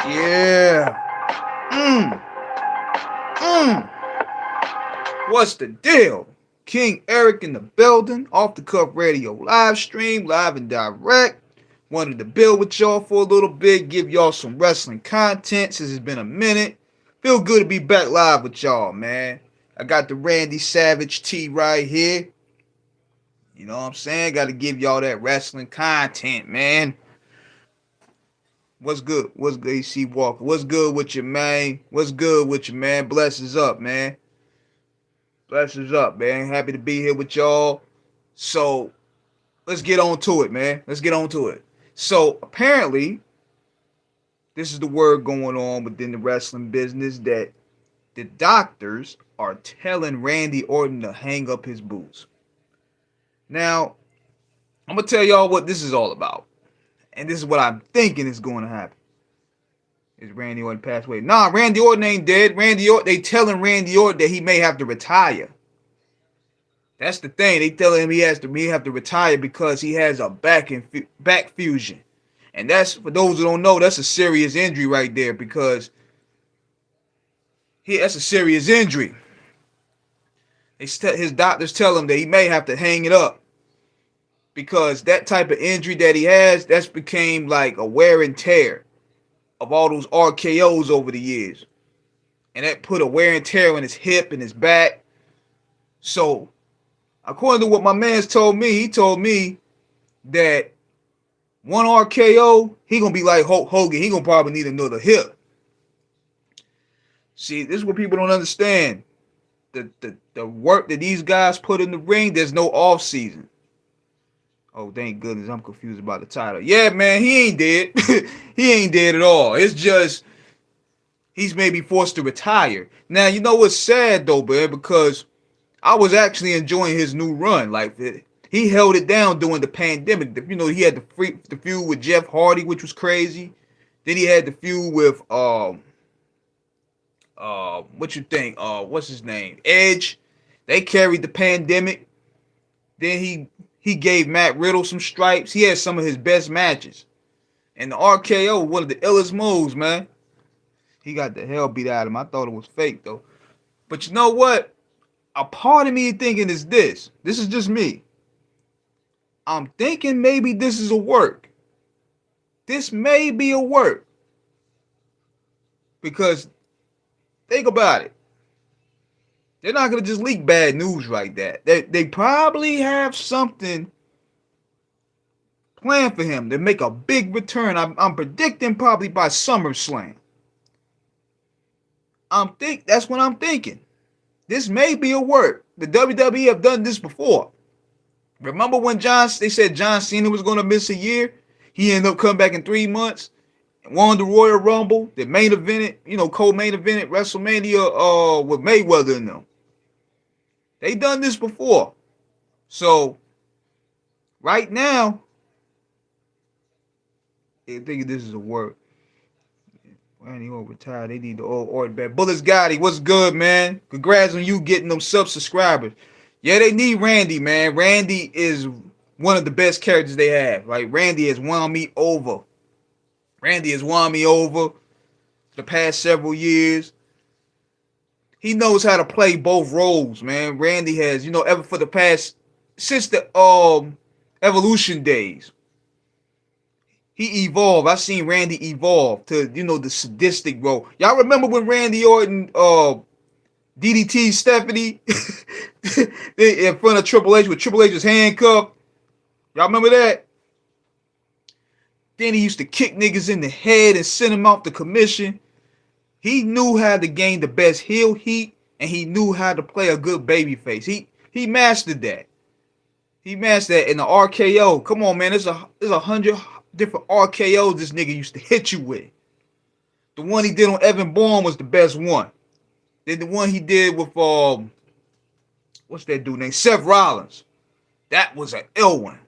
Yeah. Mm. Mm. What's the deal? King Eric in the building, off the cuff radio live stream, live and direct. Wanted to build with y'all for a little bit, give y'all some wrestling content since it's been a minute. Feel good to be back live with y'all, man. I got the Randy Savage T right here. You know what I'm saying? Got to give y'all that wrestling content, man. What's good? What's good, AC Walker? What's good with you, man? What's good with you, man? Blessings up, man. Blessings up, man. Happy to be here with y'all. So let's get on to it, man. Let's get on to it. So apparently, this is the word going on within the wrestling business that the doctors are telling Randy Orton to hang up his boots. Now, I'm gonna tell y'all what this is all about, and this is what I'm thinking is going to happen. Is Randy Orton passed away? Nah, Randy Orton ain't dead. They telling Randy Orton that he may have to retire. That's the thing. They telling him he have to retire because he has a back fusion, and that's, for those who don't know, that's a serious injury right there, because that's a serious injury. His doctors tell him that he may have to hang it up because that type of injury that he has, that's became like a wear and tear of all those RKOs over the years, and that put a wear and tear in his hip and his back. So according to what my man's told me, he told me that one RKO, he gonna be like Hulk Hogan. He gonna probably need another hip. See, this is what people don't understand. The work that these guys put in the ring, there's no off season. Oh, thank goodness, I'm confused about the title. Yeah, man, he ain't dead. He ain't dead at all. It's just he's maybe forced to retire. Now, you know what's sad though, man, because I was actually enjoying his new run. Like, he held it down during the pandemic. You know, he had the feud with Jeff Hardy, which was crazy. Then he had the feud with what you think? What's his name? Edge. They carried the pandemic. Then he gave Matt Riddle some stripes. He had some of his best matches. And the RKO, one of the illest moves, man. He got the hell beat out of him. I thought it was fake though. But you know what? A part of me thinking is this. This is just me. I'm thinking maybe this is a work. This may be a work. Because think about it. They're not going to just leak bad news like that. They probably have something planned for him to make a big return. I'm predicting probably by SummerSlam. That's what I'm thinking. This may be a work. The WWE have done this before. Remember when they said John Cena was going to miss a year? He ended up coming back in 3 months. won the Royal Rumble, the main evented, co-main evented WrestleMania with Mayweather in them. They done this before. So right now, I think this is a word. Randy Orton retired. They need the old Orton back. Bullets Gotti, what's good, man? Congrats on you getting them subscribers. Yeah, they need Randy, man. Randy is one of the best characters they have. Like, Randy has won me over. Randy has won me over the past several years. He knows how to play both roles, man. Randy has, ever for the past, since the Evolution days, he evolved. I seen Randy evolve to, the sadistic role. Y'all remember when Randy Orton DDT Stephanie in front of Triple H with Triple H was handcuffed? Y'all remember that? Then he used to kick niggas in the head and send them off the commission. He knew how to gain the best heel heat, and he knew how to play a good baby face. He mastered that. He mastered that in the RKO. Come on, man. There's 100 different RKOs this nigga used to hit you with. The one he did on Evan Bourne was the best one. Then the one he did with what's that dude named Seth Rollins. That was an ill one.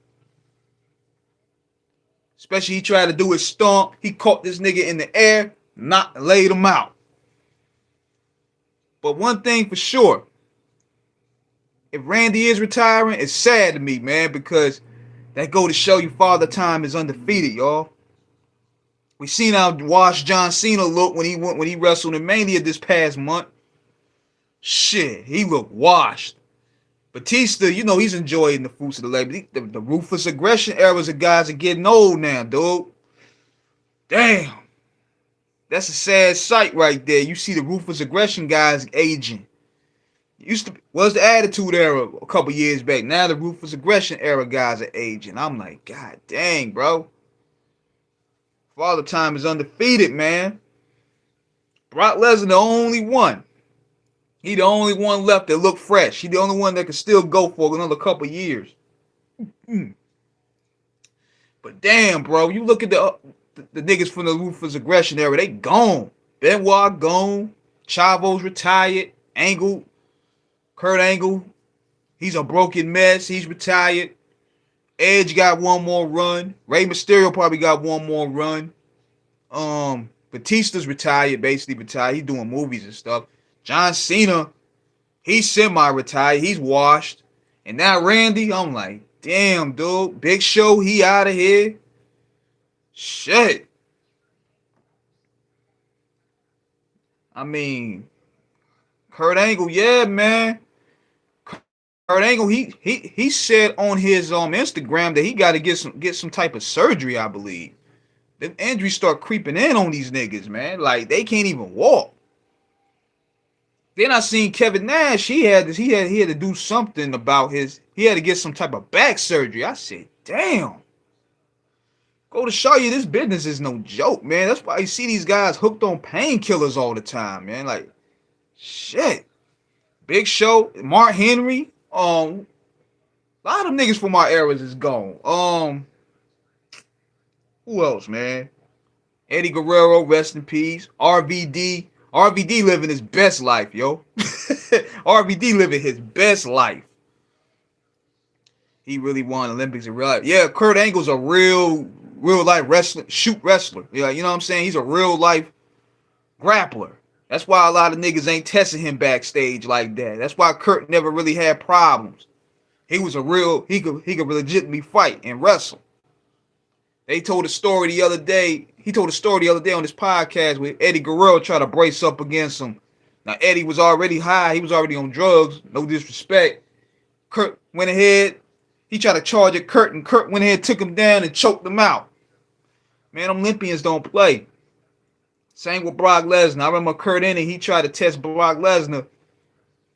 Especially he tried to do his stomp. He caught this nigga in the air, laid him out. But one thing for sure, if Randy is retiring, it's sad to me, man, because that go to show you Father Time is undefeated, y'all. We seen how washed John Cena look when he wrestled in Mania this past month. Shit, he looked washed. Batista, he's enjoying the fruits of the labor. The ruthless aggression eras of guys are getting old now, dude. Damn. That's a sad sight right there. You see the ruthless aggression guys aging. Was the Attitude Era a couple years back. Now the ruthless aggression era guys are aging. I'm like, God dang, bro. Father Time is undefeated, man. Brock Lesnar the only one. He the only one left that look fresh. He the only one that can still go for another couple years. But damn, bro, you look at the niggas from the ruthless aggression era, they gone. Benoit gone. Chavo's retired. Kurt Angle, he's a broken mess. He's retired. Edge got one more run. Rey Mysterio probably got one more run. Batista's retired, basically retired. He's doing movies and stuff. John Cena, he's semi-retired. He's washed. And now Randy, I'm like, damn, dude. Big Show, he out of here. Shit. I mean, Kurt Angle, yeah, man. Kurt Angle, he said on his Instagram that he got to get some type of surgery, I believe. The injuries start creeping in on these niggas, man. Like, they can't even walk. Then I seen Kevin Nash. He had to do something about he had to get some type of back surgery. I said, damn. Go to show you this business is no joke, man. That's why you see these guys hooked on painkillers all the time, man. Like, shit. Big Show, Mark Henry. A lot of niggas from our eras is gone. Who else, man? Eddie Guerrero, rest in peace. RVD. RVD living his best life, yo. RVD living his best life. He really won Olympics in real life. Yeah, Kurt Angle's a real life wrestler, wrestler. Yeah, you know what I'm saying? He's a real life grappler. That's why a lot of niggas ain't testing him backstage like that. That's why Kurt never really had problems. He was he could legitimately fight and wrestle. He told a story the other day on this podcast where Eddie Guerrero tried to brace up against him. Now, Eddie was already high. He was already on drugs. No disrespect. Kurt went ahead. He tried to charge at Kurt, and Kurt went ahead, took him down, and choked him out. Man, them Olympians don't play. Same with Brock Lesnar. I remember Kurt Angle, he tried to test Brock Lesnar.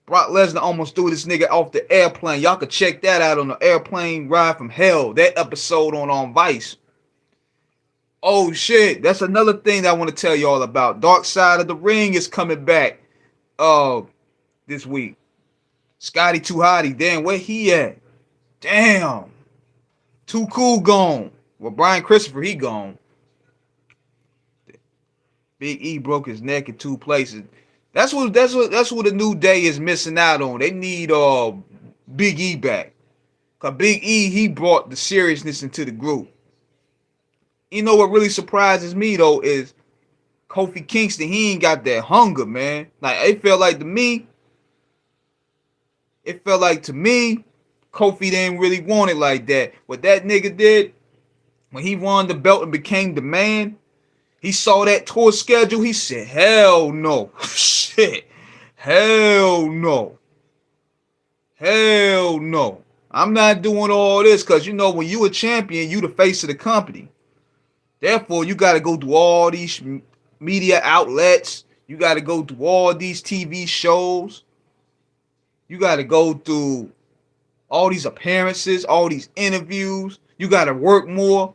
Brock Lesnar almost threw this nigga off the airplane. Y'all could check that out on the Airplane Ride from Hell. That episode on Vice. Oh, shit. That's another thing that I want to tell y'all about. Dark Side of the Ring is coming back this week. Scotty Too Hotty. Damn, where he at? Damn. Too Cool gone. Well, Brian Christopher, he gone. Big E broke his neck in 2 places. That's what the New Day is missing out on. They need Big E back. Cause Big E, he brought the seriousness into the group. You know what really surprises me though is Kofi Kingston. He ain't got that hunger, man. Like it felt like to me, Kofi didn't really want it like that. What that nigga did when he won the belt and became the man, he saw that tour schedule. He said, "Hell no, shit, hell no, hell no. I'm not doing all this because you know when you a champion, you the face of the company. Therefore, you got to go through all these media outlets. You got to go through all these TV shows. You got to go through all these appearances, all these interviews. You got to work more.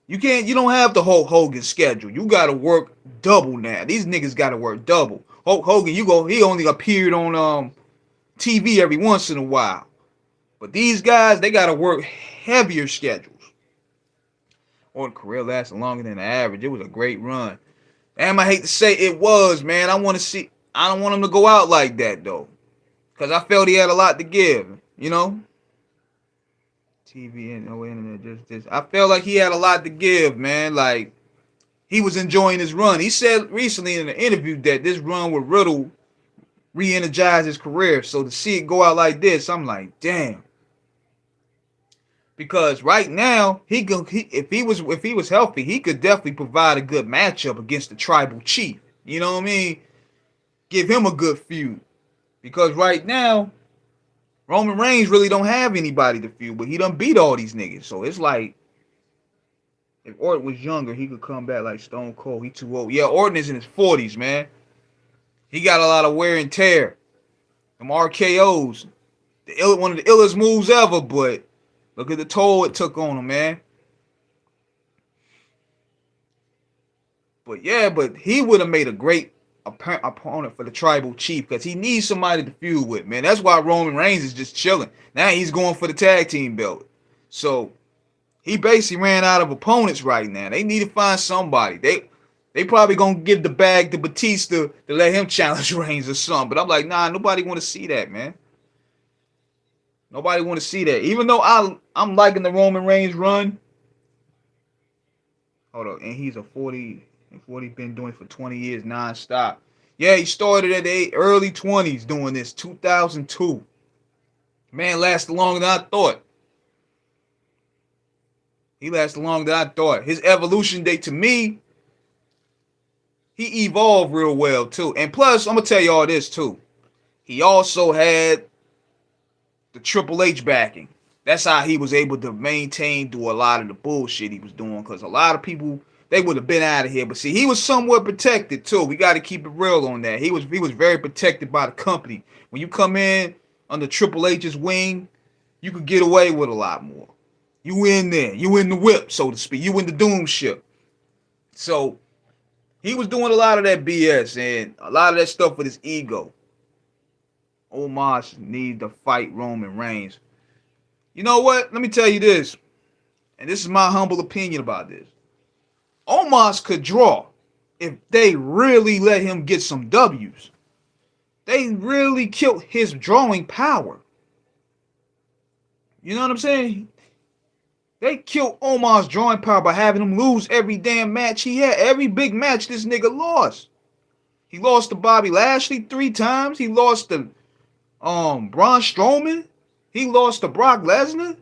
You don't have the Hulk Hogan schedule. You got to work double now. These niggas got to work double. Hulk Hogan, he only appeared on TV every once in a while. But these guys, they got to work heavier schedules. Or the career lasted longer than the average. It was a great run. Damn, I hate to say it was, man. I don't want him to go out like that, though. Because I felt he had a lot to give, you know? TV and no internet, just I felt like he had a lot to give, man. Like, he was enjoying his run. He said recently in an interview that this run with Riddle re-energized his career. So to see it go out like this, I'm like, damn. Because right now, if he was healthy, he could definitely provide a good matchup against the tribal chief. You know what I mean? Give him a good feud. Because right now, Roman Reigns really don't have anybody to feud, but he done beat all these niggas. So it's like, if Orton was younger, he could come back like Stone Cold. He too old. Yeah, Orton is in his 40s, man. He got a lot of wear and tear. Them RKOs. One of the illest moves ever, but look at the toll it took on him, man. But yeah, he would have made a great opponent for the tribal chief because he needs somebody to feud with, man. That's why Roman Reigns is just chilling. Now he's going for the tag team belt. So he basically ran out of opponents right now. They need to find somebody. They probably gonna give the bag to Batista to let him challenge Reigns or something. But I'm like, nah, nobody want to see that, man. Nobody want to see that. Even though I'm liking the Roman Reigns run. Hold on, and he's a 40. What he's been doing for 20 years non-stop. Yeah, he started at the early 20s doing this, 2002. Man, lasted longer than I thought. He lasted longer than I thought. His evolution date, to me, he evolved real well, too. And plus, I'm going to tell you all this, too. He also had the Triple H backing. That's how he was able to maintain through a lot of the bullshit he was doing. Because a lot of people, they would have been out of here. But see, he was somewhat protected, too. We got to keep it real on that. He was very protected by the company. When you come in under Triple H's wing, you could get away with a lot more. You in there. You in the whip, so to speak. You in the doom ship. So, he was doing a lot of that BS and a lot of that stuff with his ego. Omos needs to fight Roman Reigns. You know what? Let me tell you this. And this is my humble opinion about this. Omos could draw if they really let him get some W's. They really killed his drawing power. You know what I'm saying? They killed Omos' drawing power by having him lose every damn match he had. Every big match this nigga lost. He lost to Bobby Lashley 3 times. He lost to Braun Strowman. He lost to Brock Lesnar.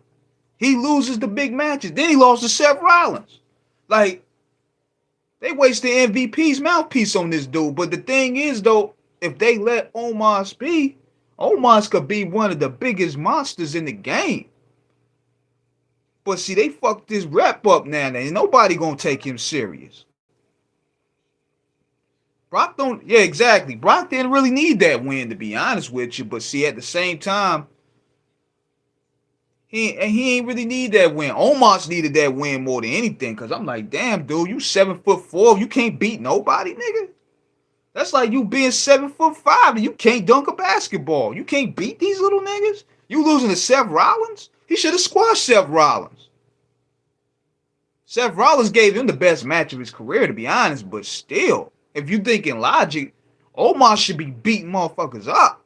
He loses the big matches. Then he lost to Seth Rollins. Like, they wasted MVP's mouthpiece on this dude. But the thing is, though, if they let Omos be, Omos could be one of the biggest monsters in the game. But see, they fucked this rep up now. Ain't nobody gonna take him serious. Brock don't, yeah, exactly. Brock didn't really need that win, to be honest with you. But see, at the same time, he ain't really need that win. Omos needed that win more than anything. Cause I'm like, damn, dude, you 7'4", you can't beat nobody, nigga. That's like you being 7'5" and you can't dunk a basketball. You can't beat these little niggas. You losing to Seth Rollins? He should have squashed Seth Rollins. Seth Rollins gave him the best match of his career, to be honest, but still. if you thinking logic, Omar should be beating motherfuckers up.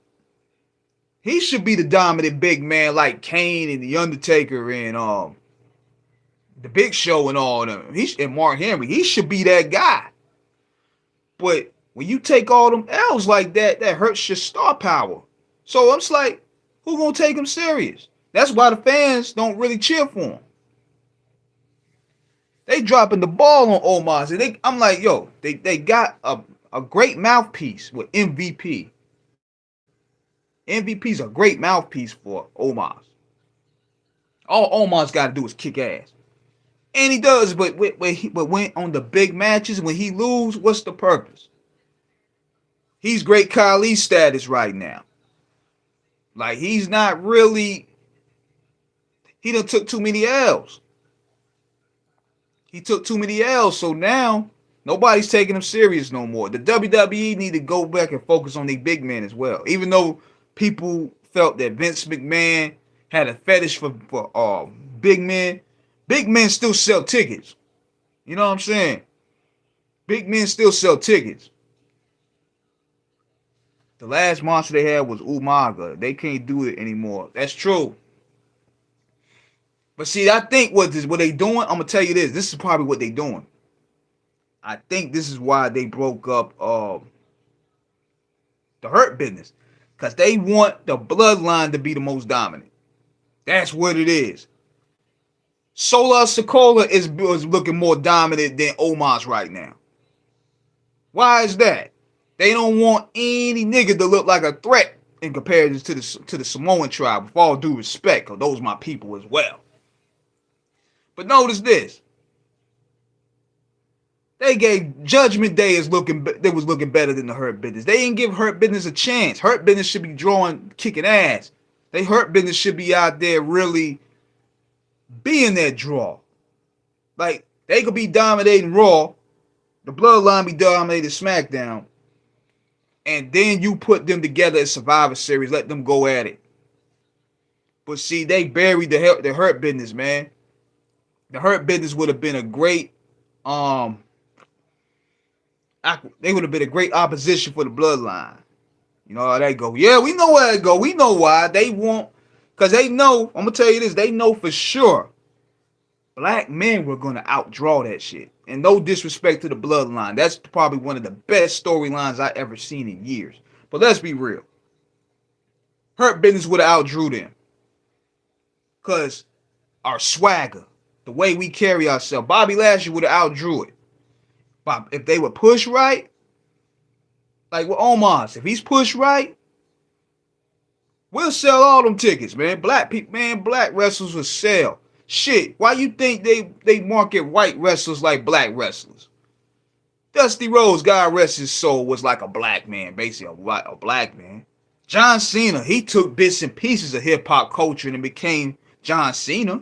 He should be the dominant big man like Kane and the Undertaker and the Big Show and all them. And Mark Henry. He should be that guy. But when you take all them L's like that, that hurts your star power. So I'm just like, who gonna take him serious? That's why the fans don't really cheer for him. They dropping the ball on Omar. I'm like, yo, they got a great mouthpiece with MVP. MVP's a great mouthpiece for Omar. All Omar's got to do is kick ass. And he does, but when on the big matches, when he lose, what's the purpose? He's great Khali status right now. Like, he's not really, he done took too many L's. He took too many L's, so now nobody's taking him serious no more. The WWE need to go back and focus on their big men as well. Even though people felt that Vince McMahon had a fetish for big men still sell tickets. You know what I'm saying? Big men still sell tickets. The last monster they had was Umaga. They can't do it anymore. That's true. But see, I think what they doing, I'm going to tell you this. This is probably what they doing. I think this is why they broke up the Hurt Business. Because they want the bloodline to be the most dominant. That's what it is. Sola Sikoa is looking more dominant than Omos right now. Why is that? They don't want any nigga to look like a threat in comparison to the Samoan tribe, with all due respect, because those are my people as well. But notice this. They gave Judgment Day was looking better than the Hurt Business. They didn't give Hurt Business a chance. Hurt Business should be kicking ass. Hurt Business should be out there really being that draw. Like, they could be dominating Raw, the Bloodline be dominating SmackDown, and then you put them together as Survivor Series, let them go at it. But see, they buried the Hurt Business, man. The Hurt Business would have been a great they would have been a great opposition for the Bloodline. You know how they go. Yeah, we know where they go. We know why. They want, because they know, I'm going to tell you this, they know for sure black men were going to outdraw that shit. And no disrespect to the Bloodline. That's probably one of the best storylines I ever seen in years. But let's be real. Hurt Business would have outdrew them. Because our swagger, the way we carry ourselves, Bobby Lashley would have outdrew it. But if they would push right, like with Omos, if he's pushed right, we'll sell all them tickets, man. Black people, man, black wrestlers will sell. Shit, why you think they market white wrestlers like black wrestlers? Dusty Rhodes, God rest his soul, was like a black man, basically a black man. John Cena, he took bits and pieces of hip-hop culture and became John Cena.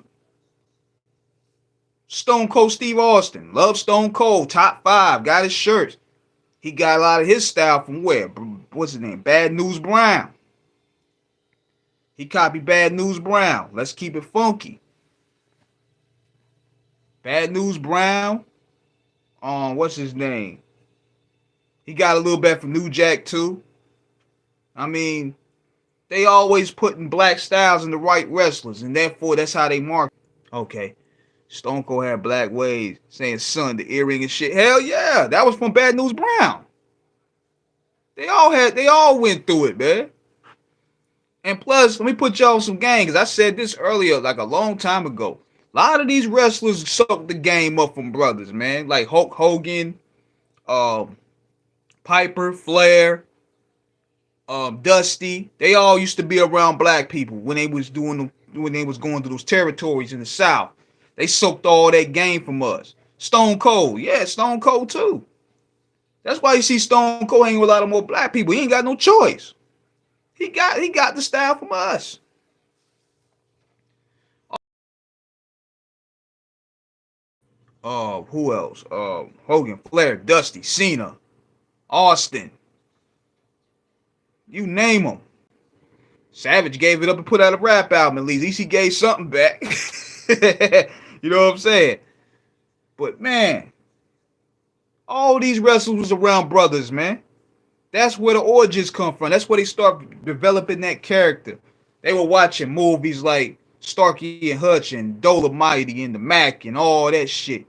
Stone Cold Steve Austin, love Stone Cold, top 5, got his shirts. He got a lot of his style from where? What's his name? Bad News Brown. He copied Bad News Brown. Let's keep it funky. Bad News Brown. What's his name? He got a little bit from New Jack too. I mean, they always putting black styles in the right wrestlers, and therefore that's how they market. Okay. Stone Cold had black waves, saying son, the earring and shit. Hell yeah, that was from Bad News Brown. They all went through it, man. And plus, let me put y'all on some game, because I said this earlier, like a long time ago. A lot of these wrestlers sucked the game up from brothers, man. Like Hulk Hogan, Piper, Flair, Dusty. They all used to be around black people when they was going to those territories in the South. They soaked all that game from us. Stone Cold. Yeah, Stone Cold too. That's why you see Stone Cold hanging with a lot of more black people. He ain't got no choice. He got the style from us. Who else? Hogan, Flair, Dusty, Cena, Austin. You name them. Savage gave it up and put out a rap album at least. At least he gave something back. You know what I'm saying? But man, All these wrestlers was around brothers, man. That's where the origins come from. That's where they start developing that character. They were watching movies like Starkey and Hutch and Dolomite and the Mac and all that shit.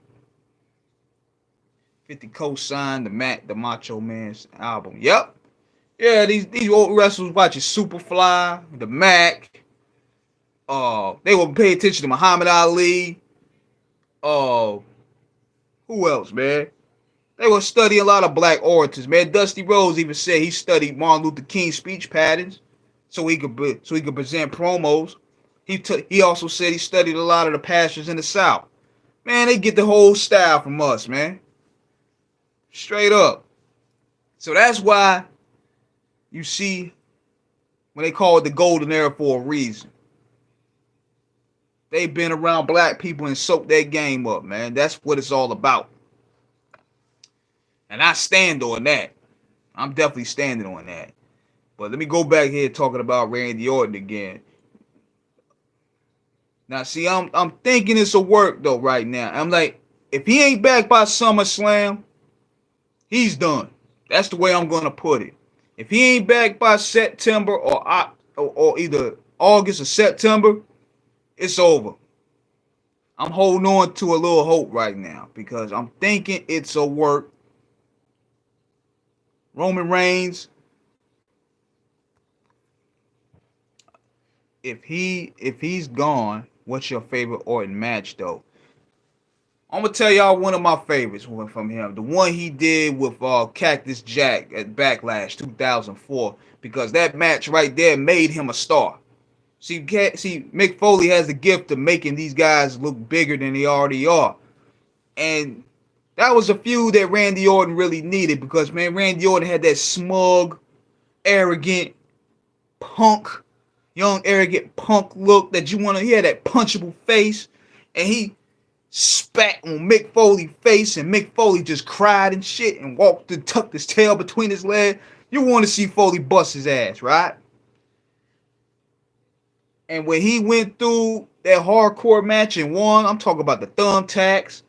50 co-signed the Macho Man's album. Yep. Yeah, these old wrestlers watching Superfly, the Mac. They would pay attention to Muhammad Ali. Who else, man? They were studying a lot of black orators, man. Dusty Rhodes even said he studied Martin Luther King's speech patterns so he could present promos. He also said he studied a lot of the pastors in the South. Man, they get the whole style from us, man. Straight up. So that's why you see when they call it the golden era for a reason. They've been around black people and soaked their game up, man. That's what it's all about. And I stand on that. I'm definitely standing on that. But let me go back here talking about Randy Orton again. Now, see, I'm thinking it's a work, though, right now. I'm like, if he ain't back by SummerSlam, he's done. That's the way I'm going to put it. If he ain't back by September or either August or September, it's over. I'm holding on to a little hope right now because I'm thinking it's a work. Roman Reigns, if he's gone, what's your favorite Orton match though? I'm gonna tell y'all one of my favorites from him, the one he did with Cactus Jack at Backlash 2004, because that match right there made him a star. See, Mick Foley has the gift of making these guys look bigger than they already are, and that was a feud that Randy Orton really needed because, man, Randy Orton had that smug, arrogant, young, arrogant punk look that you want to. He had that punchable face, and he spat on Mick Foley's face, and Mick Foley just cried and shit and walked and tucked his tail between his legs. You want to see Foley bust his ass, right? And when he went through that hardcore match and won, I'm talking about the thumbtacks,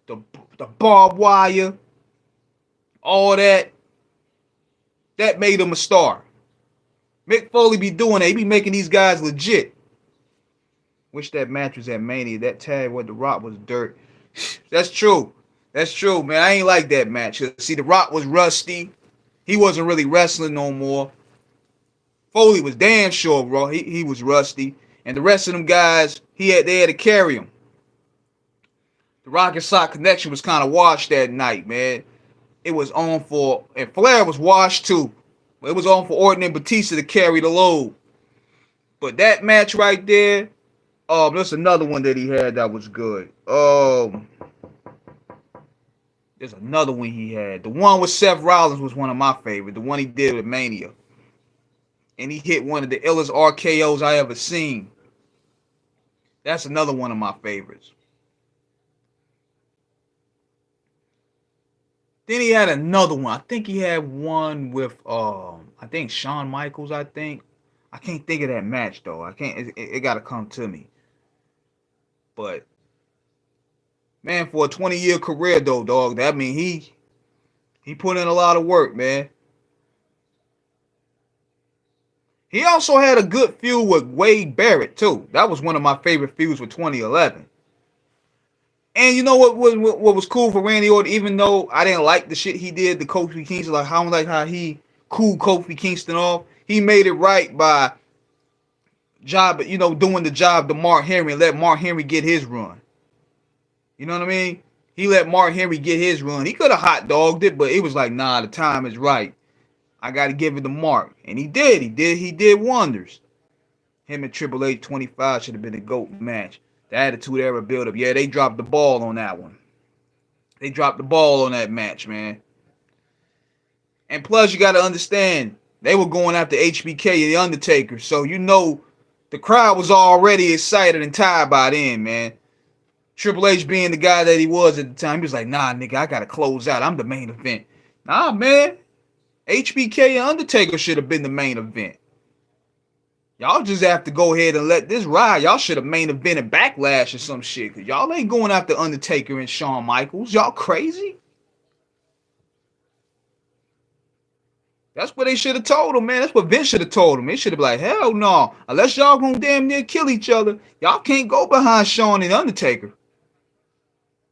the barbed wire, all that made him a star. Mick Foley be doing that. He be making these guys legit. Wish that match was at Mania. That tag with The Rock was dirt. That's true. That's true, man. I ain't like that match. See, The Rock was rusty. He wasn't really wrestling no more. Foley was damn sure, bro. He was rusty. And the rest of them guys, they had to carry him. The Rock and Sock connection was kind of washed that night, man. It was on for, and Flair was washed too. It was on for Orton and Batista to carry the load. But that match right there, there's another one that he had that was good. There's another one he had. The one with Seth Rollins was one of my favorite. The one he did with Mania. And he hit one of the illest RKOs I ever seen. That's another one of my favorites. Then he had another one. I think he had one with I think Shawn Michaels, I think. I can't think of that match though. I can't it gotta come to me. But man, for a 20-year career though, dog, that mean he put in a lot of work, man. He also had a good feud with Wade Barrett too. That was one of my favorite feuds for 2011. And you know what was cool for Randy Orton, even though I didn't like the shit he did to Kofi Kingston, like I don't like how he cooled Kofi Kingston off. He made it right by doing the job to Mark Henry and let Mark Henry get his run. You know what I mean? He let Mark Henry get his run. He could have hot dogged it, but it was like, nah, the time is right. I got to give it to Mark. And he did. He did wonders. Him and Triple H 25 should have been a GOAT match. The Attitude Era build-up. Yeah, they dropped the ball on that one. They dropped the ball on that match, man. And plus, you got to understand, they were going after HBK and The Undertaker. So, the crowd was already excited and tired by then, man. Triple H being the guy that he was at the time, he was like, nah, nigga, I got to close out. I'm the main event. Nah, man. HBK and Undertaker should have been the main event. Y'all just have to go ahead and let this ride. Y'all should have main evented Backlash or some shit. Cause y'all ain't going after Undertaker and Shawn Michaels. Y'all crazy? That's what they should have told him, man. That's what Vince should have told him. They should have been like, hell no. Unless y'all gonna damn near kill each other, y'all can't go behind Shawn and Undertaker.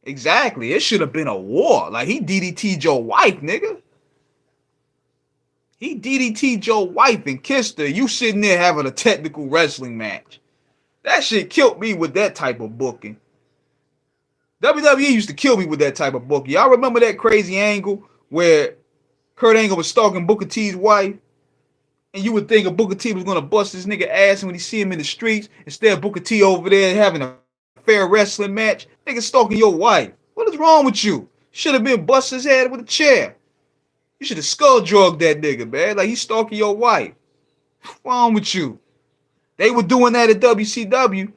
Exactly. It should have been a war. Like, he DDT'd your wife, nigga. He DDT'd your wife and kissed her. You sitting there having a technical wrestling match. That shit killed me with that type of booking. WWE used to kill me with that type of booking. Y'all remember that crazy angle where Kurt Angle was stalking Booker T's wife? And you would think a Booker T was going to bust this nigga ass when he see him in the streets. Instead, Booker T over there having a fair wrestling match. Nigga stalking your wife. What is wrong with you? Should have been busting his head with a chair. You should have skull drugged that nigga, man. Like, he's stalking your wife. What's wrong with you? They were doing that at WCW.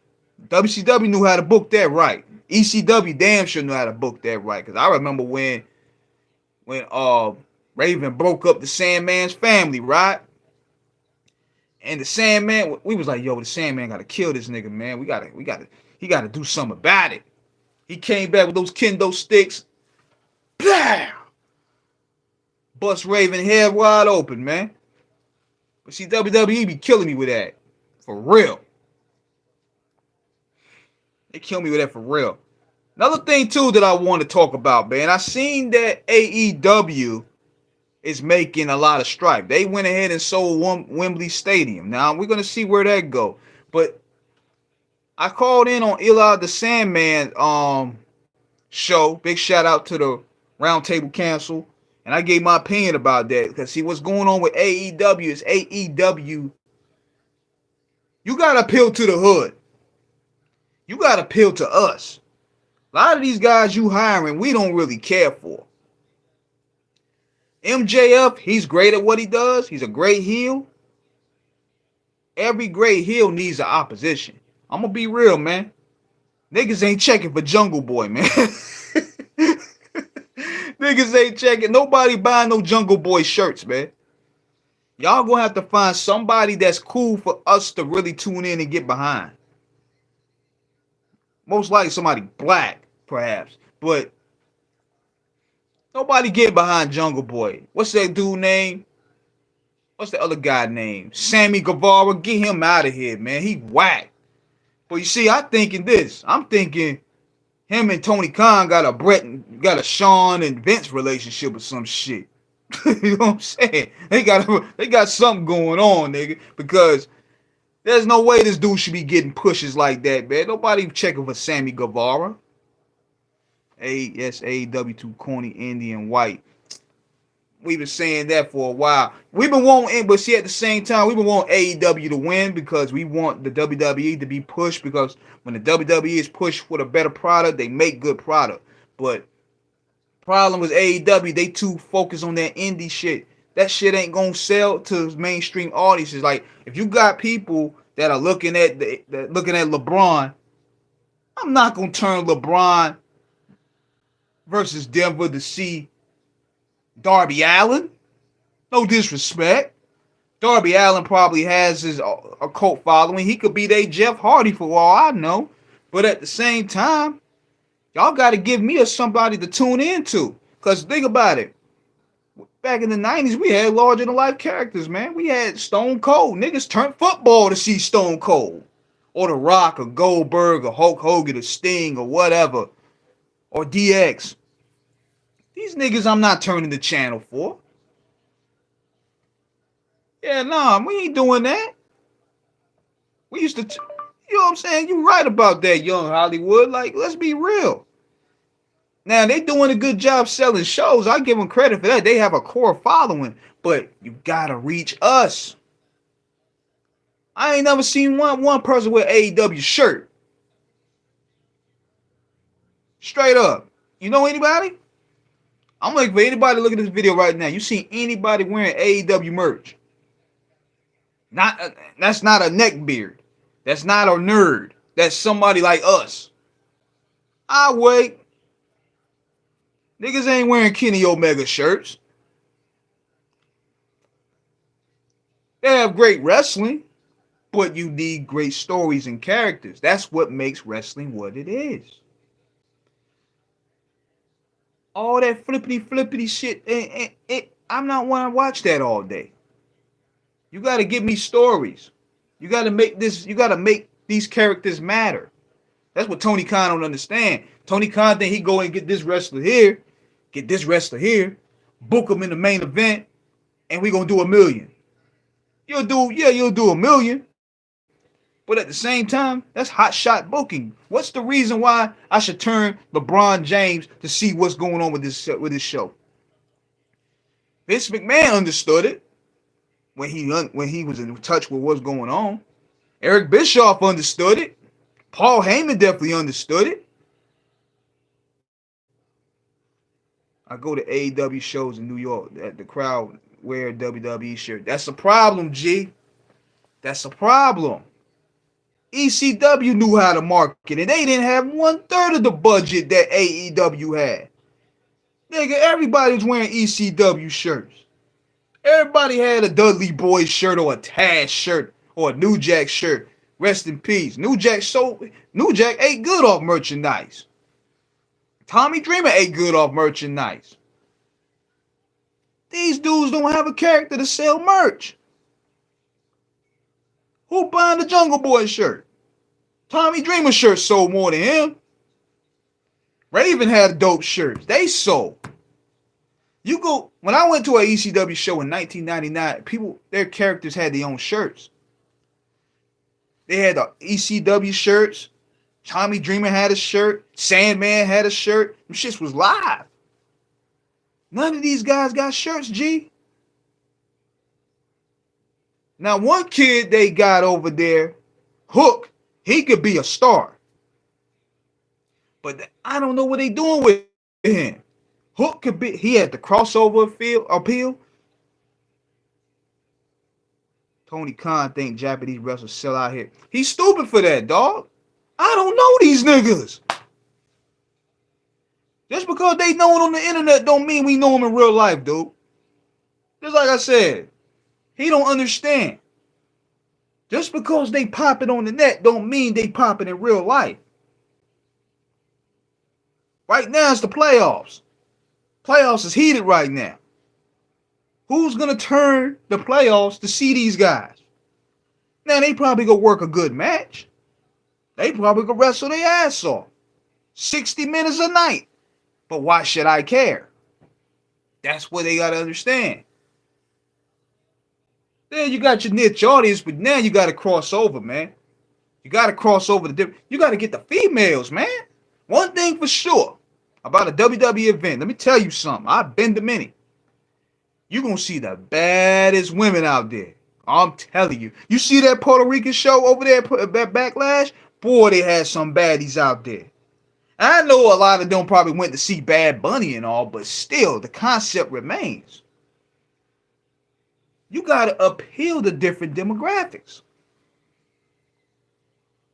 WCW knew how to book that right. ECW damn sure knew how to book that right. Because I remember when Raven broke up the Sandman's family, right? And the Sandman, we was like, yo, the Sandman gotta kill this nigga, man. He gotta do something about it. He came back with those kendo sticks. Blah! Bust Raven head wide open, man. But see, WWE be killing me with that. For real. They kill me with that for real. Another thing, too, that I want to talk about, man. I seen that AEW is making a lot of stripe. They went ahead and sold Wembley Stadium. Now, we're going to see where that go. But I called in on Eli the Sandman show. Big shout out to the Roundtable Council. And I gave my opinion about that. Because, see, what's going on with AEW is AEW, you got to appeal to the hood. You got to appeal to us. A lot of these guys you hiring, we don't really care for. MJF, he's great at what he does. He's a great heel. Every great heel needs an opposition. I'm going to be real, man. Niggas ain't checking for Jungle Boy, man. Niggas ain't checking. Nobody buying no Jungle Boy shirts, man. Y'all going to have to find somebody that's cool for us to really tune in and get behind. Most likely somebody black, perhaps. But nobody get behind Jungle Boy. What's that dude name? What's the other guy name? Sammy Guevara. Get him out of here, man. He whack. But you see, I'm thinking him and Tony Khan got a Shawn and Vince relationship or some shit. You know what I'm saying? They got something going on, nigga. Because there's no way this dude should be getting pushes like that, man. Nobody checking for Sammy Guevara. AEW too corny, Indian white. We've been saying that for a while. We've been wanting, but see, at the same time, we've been wanting AEW to win because we want the WWE to be pushed, because when the WWE is pushed for a better product, they make good product. But problem with AEW, they too focused on that indie shit. That shit ain't gonna sell to mainstream audiences. Like, if you got people that are looking at LeBron, I'm not gonna turn LeBron versus Denver to see Darby Allin. No disrespect. Darby Allin probably has a cult following. He could be their Jeff Hardy for all I know. But at the same time, y'all got to give me somebody to tune into. Because think about it. Back in the 90s, we had larger-than-life characters, man. We had Stone Cold. Niggas turned football to see Stone Cold. Or The Rock, or Goldberg, or Hulk Hogan, or Sting, or whatever. Or DX. These niggas I'm not turning the channel for. Yeah, nah, we ain't doing that. We used to, you know what I'm saying? You right about that, young Hollywood. Like, let's be real. Now, they doing a good job selling shows. I give them credit for that. They have a core following. But you gotta reach us. I ain't never seen one person wear AEW shirt. Straight up. You know anybody? I'm looking for anybody looking at this video right now. You see anybody wearing AEW merch? That's not a neckbeard. That's not a nerd. That's somebody like us. I wait. Niggas ain't wearing Kenny Omega shirts. They have great wrestling, but you need great stories and characters. That's what makes wrestling what it is. All that flippity shit, I'm not want to watch that all day. You got to give me stories. You got to make this. You got to make these characters matter. That's what Tony Khan don't understand. Tony Khan think he go and get this wrestler here, get this wrestler here, book him in the main event, and we gonna do $1 million. You'll do $1 million. But at the same time, that's hot shot booking. What's the reason why I should turn LeBron James to see what's going on with this show? Vince McMahon understood it when he was in touch with what's going on. Eric Bischoff understood it. Paul Heyman definitely understood it. I go to AEW shows in New York. The crowd wear a WWE shirt. That's a problem, G. That's a problem. ECW knew how to market, and they didn't have 1/3 of the budget that AEW had. Nigga, everybody was wearing ECW shirts. Everybody had a Dudley Boy shirt or a Taz shirt or a New Jack shirt. Rest in peace. New Jack ate good off merchandise. Tommy Dreamer ate good off merchandise. These dudes don't have a character to sell merch. Who buying the Jungle Boy shirt? Tommy Dreamer shirt sold more than him. Raven had dope shirts. They sold. When I went to an ECW show in 1999, their characters had their own shirts. They had the ECW shirts. Tommy Dreamer had a shirt. Sandman had a shirt. Them shits was live. None of these guys got shirts, G. Now, one kid they got over there, Hook, he could be a star. But I don't know what they doing with him. Hook could be, he had the crossover appeal. Tony Khan think Japanese wrestlers sell out here. He's stupid for that, dog. I don't know these niggas. Just because they know it on the internet don't mean we know them in real life, dude. Just like I said, he don't understand. Just because they pop it on the net don't mean they pop it in real life. Right now it's the playoffs. Playoffs is heated right now. Who's going to turn the playoffs to see these guys? Now, they probably go work a good match. They probably go wrestle their ass off. 60 minutes a night. But why should I care? That's what they got to understand. Then you got your niche audience, but now you got to cross over, man. You got to cross over the different. You got to get the females, man. One thing for sure about a WWE event. Let me tell you something. I've been to many. You're going to see the baddest women out there. I'm telling you. You see that Puerto Rican show over there at Backlash? Boy, they had some baddies out there. I know a lot of them probably went to see Bad Bunny and all, but still, the concept remains. You got to appeal to different demographics.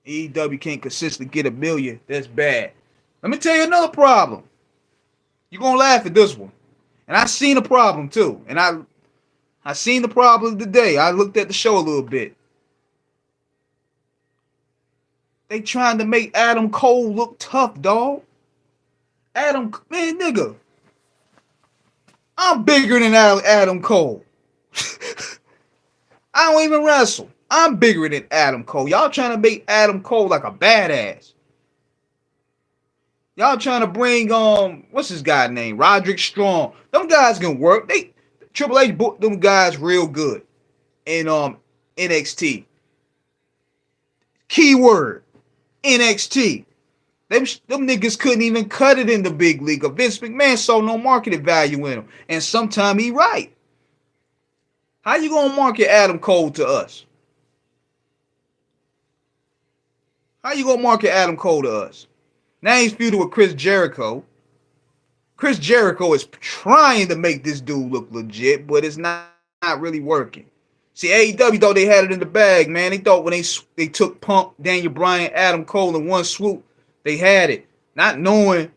AEW can't consistently get $1 million. That's bad. Let me tell you another problem. You're going to laugh at this one. And I seen a problem too. And I seen the problem today. I looked at the show a little bit. They trying to make Adam Cole look tough, dog. Man, nigga. I'm bigger than Adam Cole. I don't even wrestle. I'm bigger than Adam Cole. Y'all trying to make Adam Cole like a badass. Y'all trying to bring what's his guy name? Roderick Strong. Them guys can work. Triple H booked them guys real good in NXT. Keyword NXT. Them niggas couldn't even cut it in the big league. Vince McMahon saw no marketing value in them. And sometime he right. How you gonna market Adam Cole to us? How you gonna market Adam Cole to us? Now he's feuding with Chris Jericho. Chris Jericho is trying to make this dude look legit, but it's not really working. See, AEW thought they had it in the bag, man. They thought when they took Punk, Daniel Bryan, Adam Cole in one swoop, they had it. Not knowing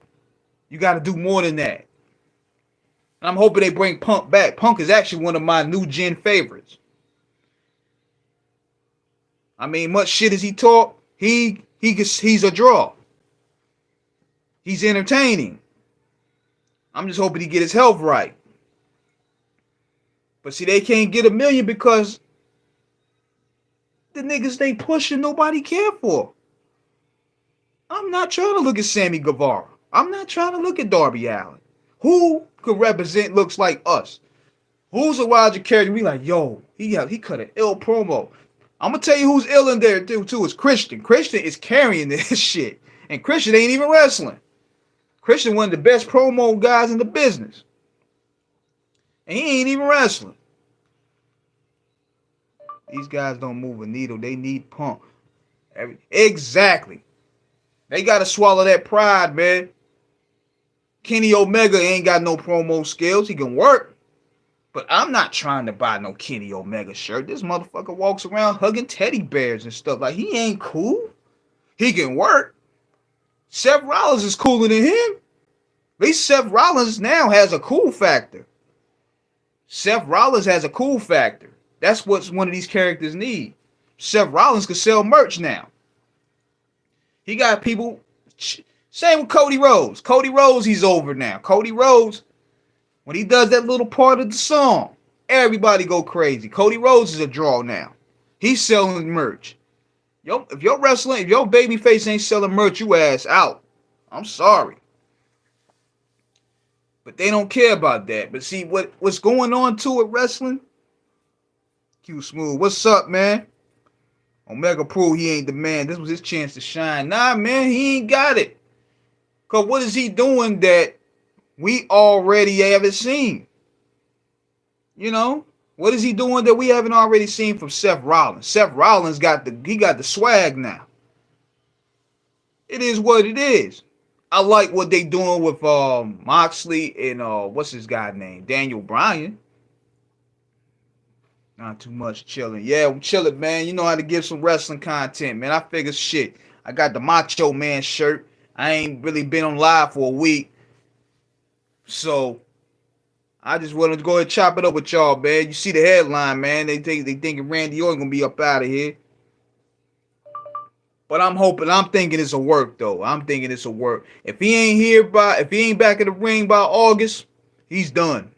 you got to do more than that. And I'm hoping they bring Punk back. Punk is actually one of my new gen favorites. I mean, much shit as he talk, he's a draw. He's entertaining. I'm just hoping he get his health right. But see, they can't get 1 million because the niggas they pushing nobody care for. I'm not trying to look at Sammy Guevara. I'm not trying to look at Darby Allin. Who could represent looks like us? Who's a wild character? We like, yo, he cut an ill promo. I'm gonna tell you who's ill in there too. Is Christian. Christian is carrying this shit, and Christian ain't even wrestling. Christian one of the best promo guys in the business, and he ain't even wrestling. These guys don't move a needle. They need Punk. Exactly. They gotta swallow that pride, man. Kenny Omega ain't got no promo skills. He can work. But I'm not trying to buy no Kenny Omega shirt. This motherfucker walks around hugging teddy bears and stuff. Like, he ain't cool. He can work. Seth Rollins is cooler than him. At least Seth Rollins now has a cool factor. Seth Rollins has a cool factor. That's what one of these characters need. Seth Rollins can sell merch now. He got people. Same with Cody Rhodes. Cody Rhodes, he's over now. Cody Rhodes, when he does that little part of the song, everybody go crazy. Cody Rhodes is a draw now. He's selling merch. Yo, if your wrestling, if your babyface ain't selling merch, you ass out. I'm sorry. But they don't care about that. But see, what's going on too at wrestling? Q Smooth, what's up, man? Omega proved he ain't the man. This was his chance to shine. Nah, man, he ain't got it. Because what is he doing that we already haven't seen? You know? What is he doing that we haven't already seen from Seth Rollins? Seth Rollins got the swag now. It is what it is. I like what they doing with Moxley and what's his guy name? Daniel Bryan. Not too much chilling. Yeah, I'm chilling, man. You know how to give some wrestling content, man. I figure shit. I got the Macho Man shirt. I ain't really been on live for a week. So I just wanted to go ahead and chop it up with y'all, man. You see the headline, man. They thinking Randy Orton gonna be up out of here. But I'm thinking it's a work though. I'm thinking it's a work. If he ain't back in the ring by August, he's done.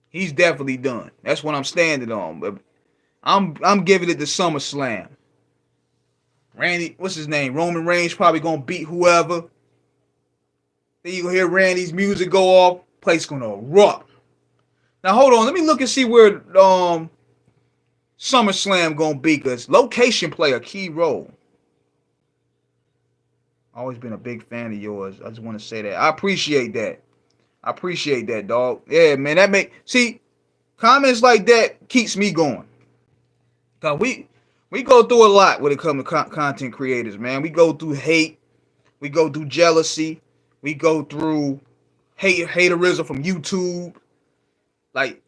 He's definitely done. That's what I'm standing on. But I'm giving it to SummerSlam. Randy, what's his name? Roman Reigns probably gonna beat whoever. Then you gonna hear Randy's music go off. Place gonna erupt. Now hold on, let me look and see where SummerSlam gonna be, because location play a key role. Always been a big fan of yours. I just want to say that. I appreciate that. I appreciate that, dog. Yeah, man. See, comments like that keeps me going. Cause we go through a lot when it comes to content creators, man. We go through hate. We go through jealousy. We go through haterism from YouTube. Like,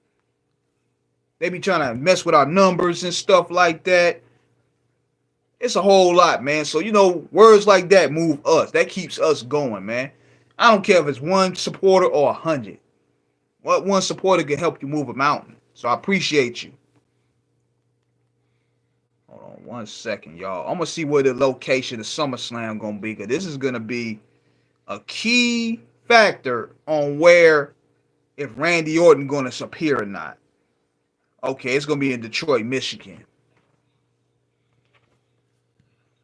they be trying to mess with our numbers and stuff like that. It's a whole lot, man. So, you know, words like that move us. That keeps us going, man. I don't care if it's one supporter or 100. What one supporter can help you move a mountain. So I appreciate you. Hold on 1 second, y'all. I'm going to see where the location of SummerSlam going to be, because this is going to be a key factor on where if Randy Orton going to appear or not. Okay, it's going to be in Detroit, Michigan.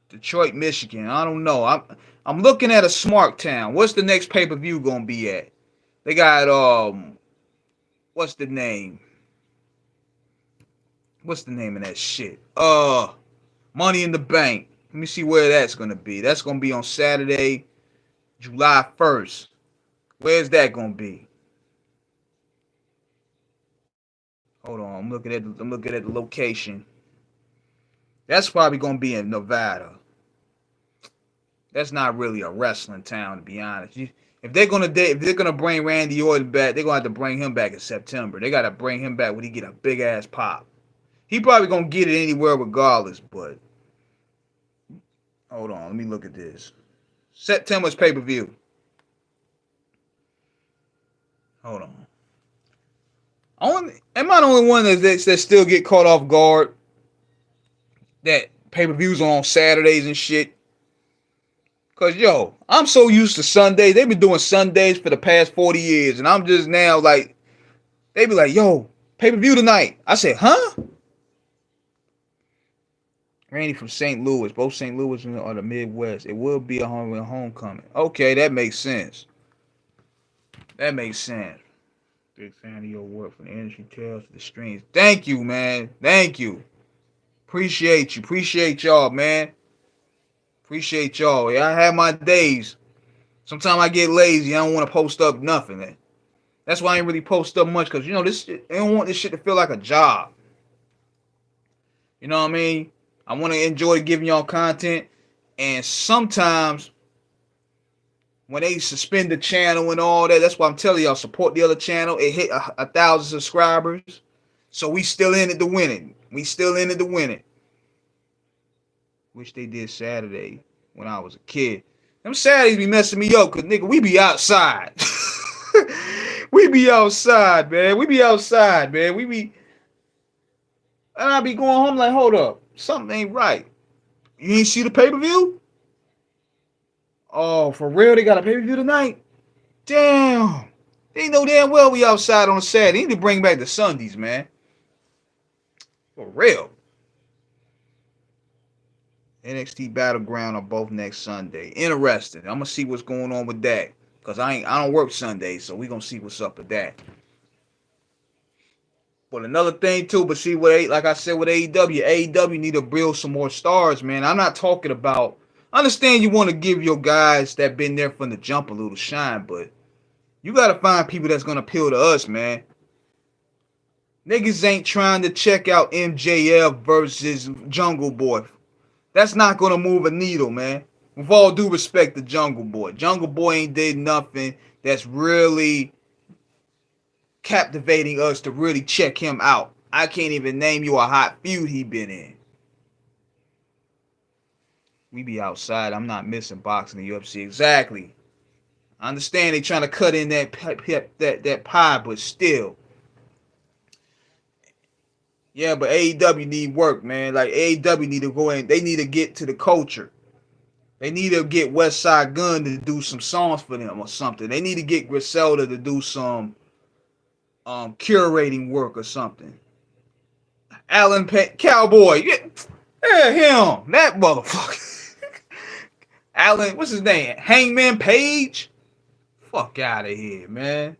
Detroit, Michigan. I don't know. I'm looking at a smart town. What's the next pay-per-view going to be at? They got what's the name? What's the name of that shit? Money in the Bank. Let me see where that's going to be. That's going to be on Saturday, July 1st. Where's that going to be? Hold on. I'm looking at the location. That's probably going to be in Nevada. That's not really a wrestling town, to be honest. If they're gonna bring Randy Orton back, they're gonna have to bring him back in September. They gotta bring him back when he get a big ass pop. He probably gonna get it anywhere regardless, but hold on, let me look at this. September's pay-per-view. Hold on. Am I the only one that still get caught off guard? That pay-per-views on Saturdays and shit. Cause yo, I'm so used to Sundays. They've been doing Sundays for the past 40 years, and I'm just now like, they be like, yo, Pay-per-view tonight. I said, huh? Randy from St. Louis. Both St. Louis are the Midwest. It will be a homecoming. Okay, that makes sense. That makes sense. Big fan of your work from the industry tales to the streams. Thank you, man. Thank you. Appreciate you. Appreciate y'all, man. Appreciate y'all. Yeah, I have my days. Sometimes I get lazy. I don't want to post up nothing. Man. That's why I ain't really post up much, because, this shit, I don't want this shit to feel like a job. You know what I mean? I want to enjoy giving y'all content. And sometimes when they suspend the channel and all that, that's why I'm telling y'all, support the other channel. It hit 1,000 subscribers. So we still in it to win it. We still in it to win it. Wish they did Saturday when I was a kid. Them Saturdays be messing me up, because, nigga, we be outside. We be outside, man. We be outside, man. We be... And I be going home like, hold up. Something ain't right. You ain't see the pay-per-view? Oh, for real? They got a pay-per-view tonight? Damn. They know damn well we outside on Saturday. They need to bring back the Sundays, man. For real. NXT Battleground are both next Sunday. Interesting. I'm gonna see what's going on with that, because I don't work Sundays, so we gonna see what's up with that. But another thing too, but see what, like I said with AEW need to build some more stars, man. I'm not talking about. I understand you want to give your guys that been there from the jump a little shine, but you gotta find people that's gonna appeal to us, man. Niggas ain't trying to check out MJF versus Jungle Boy. That's not gonna move a needle, man. With all due respect to Jungle Boy. Jungle Boy ain't did nothing that's really captivating us to really check him out. I can't even name you a hot feud he been in. We be outside. I'm not missing boxing the UFC. Exactly. I understand they trying to cut in that pie, but still. Yeah, but AEW need work, man. Like, AEW need to go in. They need to get to the culture. They need to get West Side Gun to do some songs for them or something. They need to get Griselda to do some curating work or something. Alan Cowboy. Yeah, him. That motherfucker. Alan, what's his name? Hangman Page? Fuck out of here, man.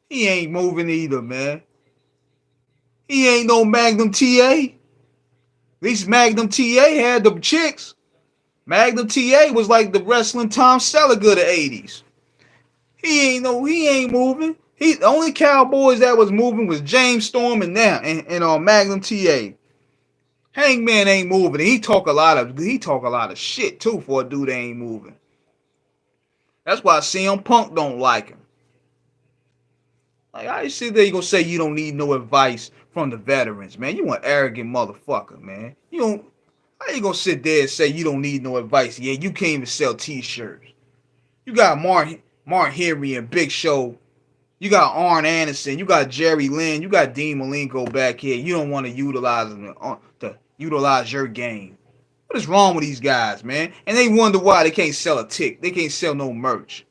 He ain't moving either, man. He ain't no Magnum TA. At least Magnum TA had the chicks. Magnum TA was like the wrestling Tom Selleck of the 80s. He ain't moving. The only Cowboys that was moving was James Storm and Magnum TA. Hangman ain't moving. He talk a lot of shit too for a dude that ain't moving. That's why CM Punk don't like him. Like, I see that you gonna say you don't need no advice from the veterans, man. You an arrogant motherfucker, man. How you gonna sit there and say you don't need no advice? Yeah, you can't even sell t-shirts. You got Mark Henry and Big Show. You got Arn Anderson. You got Jerry Lynn. You got Dean Malenko back here. You don't want to utilize them to utilize your game. What is wrong with these guys, man? And they wonder why they can't sell a tick. They can't sell no merch.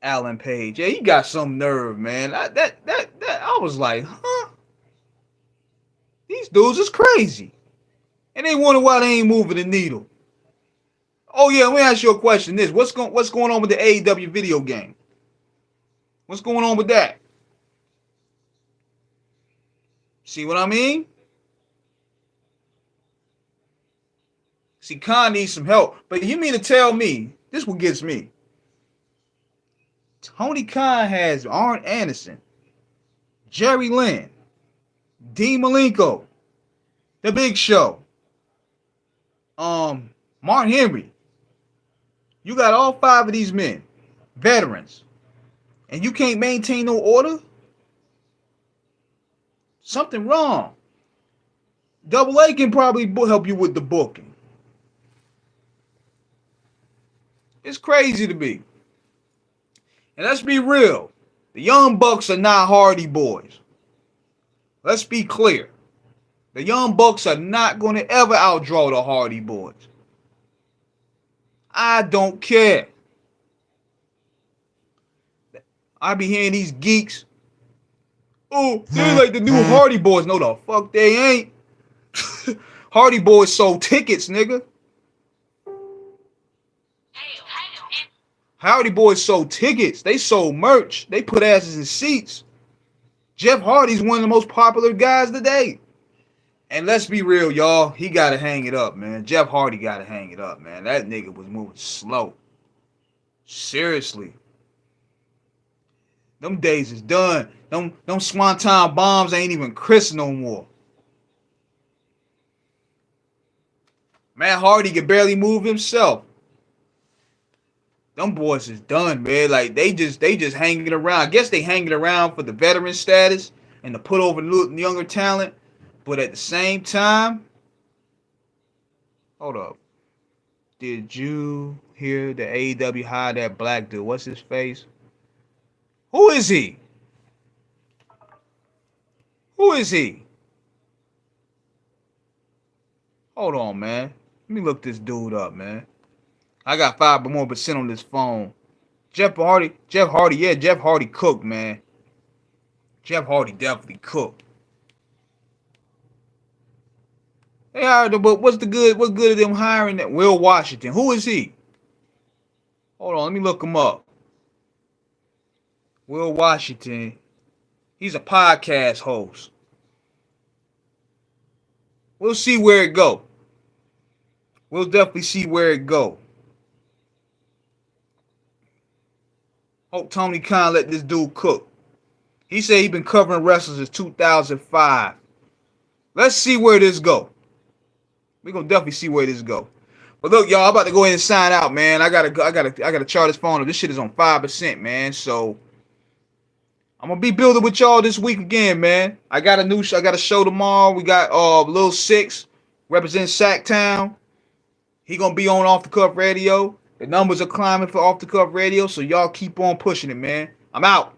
Alan Page. Yeah, he got some nerve, man. I was like, huh? These dudes is crazy. And they wonder why they ain't moving the needle. Oh yeah, let me ask you a question. What's going on with the AEW video game? What's going on with that? See what I mean? See, Khan needs some help. But you mean to tell me, this what gets me. Tony Khan has Arn Anderson, Jerry Lynn, Dean Malenko, The Big Show, Mark Henry. You got all 5 of these men, veterans, and you can't maintain no order? Something wrong. Double A can probably help you with the booking. It's crazy to me. And let's be real. The Young Bucks are not Hardy Boys. Let's be clear. The Young Bucks are not going to ever outdraw the Hardy Boys. I don't care. I be hearing these geeks Oh, they're like the new Hardy Boys. No, the fuck they ain't. Hardy Boys sold tickets, nigga. Hardy Boys sold tickets. They sold merch. They put asses in seats. Jeff Hardy's one of the most popular guys today. And let's be real, y'all. He got to hang it up, man. Jeff Hardy got to hang it up, man. That nigga was moving slow. Seriously. Them days is done. Them Swanton bombs ain't even crisp no more. Matt Hardy can barely move himself. Them boys is done, man. Like they just hanging around. I guess they hanging around for the veteran status and to put over younger talent. But at the same time, hold up. Did you hear the AEW hire that black dude? What's his face? Who is he? Who is he? Hold on, man. Let me look this dude up, man. I got 5 more % on this phone. Jeff Hardy, yeah, Jeff Hardy cooked, man. Jeff Hardy definitely cooked. They hired him, but what's good of them hiring that Will Washington? Who is he? Hold on, let me look him up. Will Washington. He's a podcast host. We'll see where it go. We'll definitely see where it go. Hope Tony Khan let this dude cook. He said he been covering wrestlers since 2005. Let's see where this go. We're gonna definitely see where this go. But look, y'all, I'm about to go ahead and sign out, man. I gotta charge this phone up. This shit is on 5%, man. So I'm gonna be building with y'all this week again, man. I got a show tomorrow. We got Lil Six representing Sacktown. He gonna be on Off the Cuff Radio. The numbers are climbing for Off the Cuff Radio, so y'all keep on pushing it, man. I'm out.